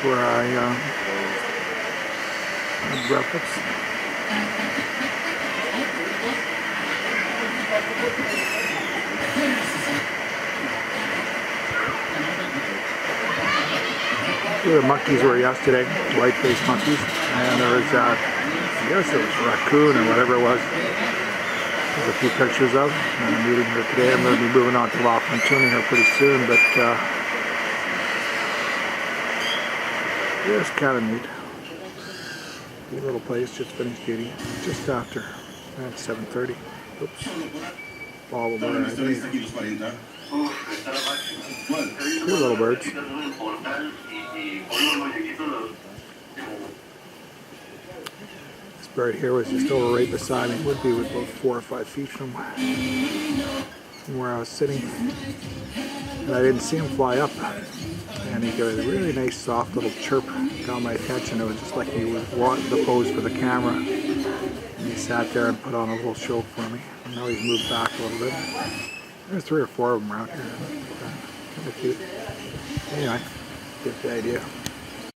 where I had breakfast. Where the monkeys were yesterday, white-faced monkeys, and there was, I guess it was a raccoon or whatever it was. There's a few pictures of, and I'm meeting her today. I'm going to be moving on to Laughlin tuning her pretty soon, but yeah, it's kind of neat. Neat little place, just finished eating, just after, at 7:30. Oops. All the way, I think. Two little birds. This bird here was just over right beside me. Would be with about 4 or 5 feet from where I was sitting. And I didn't see him fly up. And he got a really nice soft little chirp. Got my attention. It was just like he was wanting to pose for the camera. And he sat there and put on a little show for me. And now he's moved back a little bit. There's 3 or 4 of them around here. Kind of cute. Anyway, get the idea.